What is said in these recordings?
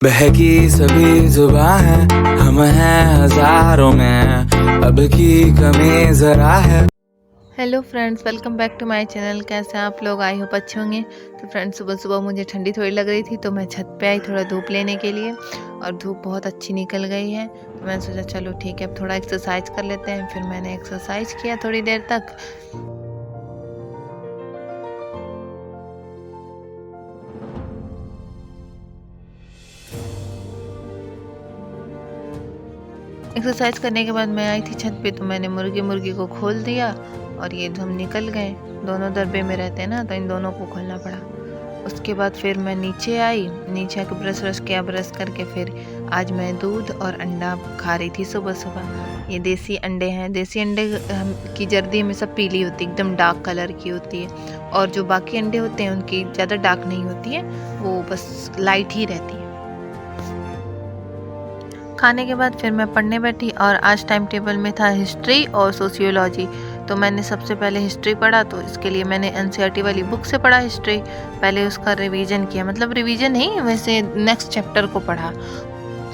बहकी सभी जुबां है, हम हैं हजारों में, अब की कमी जरा है। Hello friends, welcome back to my channel. कैसे हैं आप लोग? आई होप अच्छे होंगे। तो फ्रेंड्स, सुबह सुबह मुझे ठंडी थोड़ी लग रही थी, तो मैं छत पे आई थोड़ा धूप लेने के लिए, और धूप बहुत अच्छी निकल गई है। तो मैंने सोचा चलो ठीक है, अब थोड़ा एक्सरसाइज कर लेते हैं। फिर मैंने एक्सरसाइज किया थोड़ी देर तक। एक्सरसाइज करने के बाद मैं आई थी छत पे, तो मैंने मुर्गी को खोल दिया और ये हम निकल गए। दोनों दरबे में रहते हैं ना, तो इन दोनों को खोलना पड़ा। उसके बाद फिर मैं नीचे आई, नीचे आके ब्रश व्रश किया, ब्रश करके फिर आज मैं दूध और अंडा खा रही थी सुबह सुबह। ये देसी अंडे हैं। देसी अंडे की जर्दी हमेशा पीली होती है, एकदम डार्क कलर की होती है, और जो बाकी अंडे होते हैं उनकी ज़्यादा डार्क नहीं होती है, वो बस लाइट ही रहती है। खाने के बाद फिर मैं पढ़ने बैठी, और आज टाइम टेबल में था हिस्ट्री और सोशियोलॉजी। तो मैंने सबसे पहले हिस्ट्री पढ़ा, तो इसके लिए मैंने एनसीईआरटी वाली बुक से पढ़ा हिस्ट्री। पहले उसका रिवीजन किया, मतलब रिवीजन नहीं, वैसे नेक्स्ट चैप्टर को पढ़ा।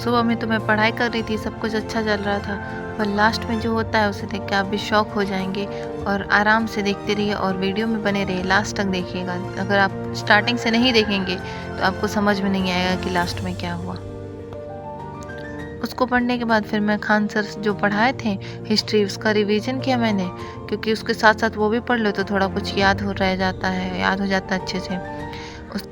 सुबह में तो मैं पढ़ाई कर रही थी, सब कुछ अच्छा चल रहा था, पर लास्ट में जो होता है उसे देख के आप भी शॉक हो जाएंगे। और आराम से देखते रहिए और वीडियो में बने रहिए, लास्ट तक देखिएगा। अगर आप स्टार्टिंग से नहीं देखेंगे तो आपको समझ में नहीं आएगा कि लास्ट में क्या हुआ। उसको पढ़ने के बाद फिर मैं खान सर जो पढ़ाए थे हिस्ट्री, उसका रिवीजन किया मैंने, क्योंकि उसके साथ साथ वो भी पढ़ लो तो थोड़ा कुछ याद हो रह जाता है, याद हो जाता है अच्छे से। उस,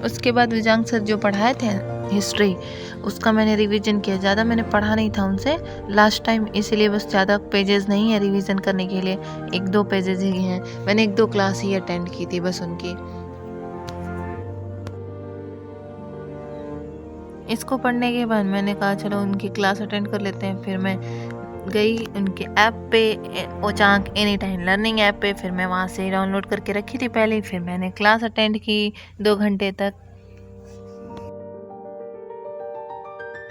उसके बाद विजांग सर जो पढ़ाए थे हिस्ट्री, उसका मैंने रिवीजन किया। ज़्यादा मैंने पढ़ा नहीं था उनसे लास्ट टाइम, इसीलिए बस ज़्यादा पेजेस नहीं है रिवीजन करने के लिए, 1-2 पेजेस ही हैं। मैंने 1-2 क्लास ही अटेंड की थी बस उनकी। इसको पढ़ने के बाद मैंने कहा चलो उनकी क्लास अटेंड कर लेते हैं। फिर मैं गई उनके ऐप पे, ओचांक एनी टाइम लर्निंग ऐप पे। फिर मैं वहाँ से डाउनलोड करके रखी थी पहले ही। फिर मैंने क्लास अटेंड की 2 घंटे तक।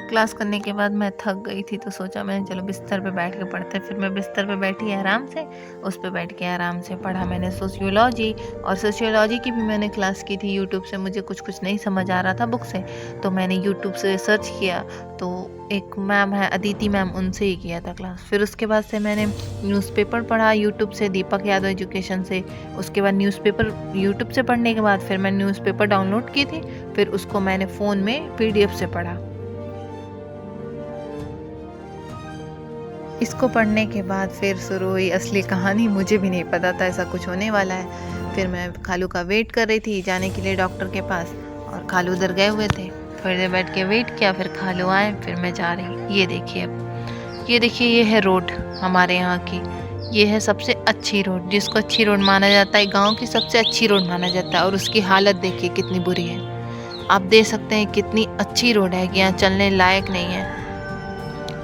क्लास करने के बाद मैं थक गई थी, तो सोचा मैंने चलो बिस्तर पे बैठ के पढ़ते। फिर मैं बिस्तर पे बैठी आराम से, उस पे बैठ के आराम से पढ़ा मैंने सोशियोलॉजी। और सोशियोलॉजी की भी मैंने क्लास की थी यूट्यूब से। मुझे कुछ कुछ नहीं समझ आ रहा था बुक से, तो मैंने यूट्यूब से सर्च किया, तो एक मैम है अदिति मैम, उनसे ही किया था क्लास। फिर उसके बाद से मैंने न्यूज़पेपर पढ़ा यूट्यूब से, दीपक यादव एजुकेशन से। उसके बाद न्यूज़पेपर यूट्यूब से पढ़ने के बाद फिर मैं न्यूज़पेपर डाउनलोड की थी, फिर उसको मैंने फ़ोन में PDF से पढ़ा। इसको पढ़ने के बाद फिर शुरू हुई असली कहानी। मुझे भी नहीं पता था ऐसा कुछ होने वाला है। फिर मैं खालू का वेट कर रही थी जाने के लिए डॉक्टर के पास, और खालू उधर गए हुए थे। थोड़ी देर बैठ के वेट किया, फिर खालू आए, फिर मैं जा रही। ये देखिए, अब ये देखिए, ये है रोड हमारे यहाँ की। ये है सबसे अच्छी रोड, जिसको अच्छी रोड माना जाता है, गाँव की सबसे अच्छी रोड माना जाता है। और उसकी हालत देखिए कितनी बुरी है। आप देख सकते हैं कितनी अच्छी रोड है कि यहाँ चलने लायक नहीं है,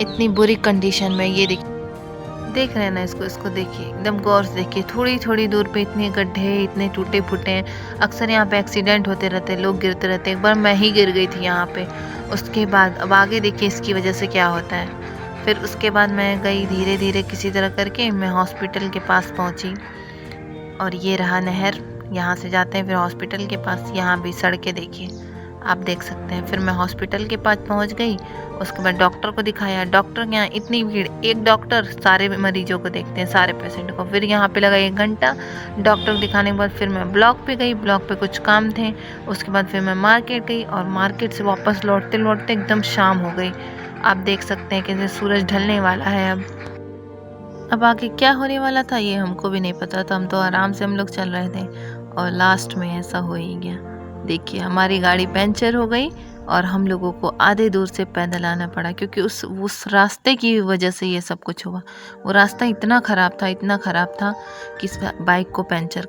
इतनी बुरी कंडीशन में। ये देख रहे हैं ना, इसको देखिए, एकदम गौर से देखिए। थोड़ी थोड़ी दूर पे इतने गड्ढे, इतने टूटे फूटे हैं। अक्सर यहाँ पे एक्सीडेंट होते रहते हैं, लोग गिरते रहते हैं। एक बार मैं ही गिर गई थी यहाँ पे। उसके बाद अब आगे देखिए इसकी वजह से क्या होता है। फिर उसके बाद मैं गई धीरे धीरे किसी तरह करके, मैं हॉस्पिटल के पास पहुँची, और ये रहा नहर। यहाँ से जाते हैं फिर हॉस्पिटल के पास। यहाँ भी सड़कें देखिए, आप देख सकते हैं। फिर मैं हॉस्पिटल के पास पहुँच गई। उसके बाद डॉक्टर को दिखाया। डॉक्टर के यहाँ इतनी भीड़, एक डॉक्टर सारे मरीजों को देखते हैं, सारे पेशेंट को। फिर यहाँ पे लगा 1 घंटा डॉक्टर को दिखाने के बाद। फिर मैं ब्लॉक पे गई, ब्लॉक पे कुछ काम थे। उसके बाद फिर मैं मार्केट गई, और मार्केट से वापस लौटते लौटते एकदम शाम हो गई। आप देख सकते हैं कि सूरज ढलने वाला है। अब आगे क्या होने वाला था ये हमको भी नहीं पता था। हम तो आराम से हम लोग चल रहे थे, और लास्ट में ऐसा हो ही गया। देखिए, हमारी गाड़ी पंचर हो गई, और हम लोगों को आधे दूर से पैदल आना पड़ा, क्योंकि उस रास्ते की वजह से ये सब कुछ हुआ। वो रास्ता इतना ख़राब था, इतना ख़राब था कि इस बाइक को पंचर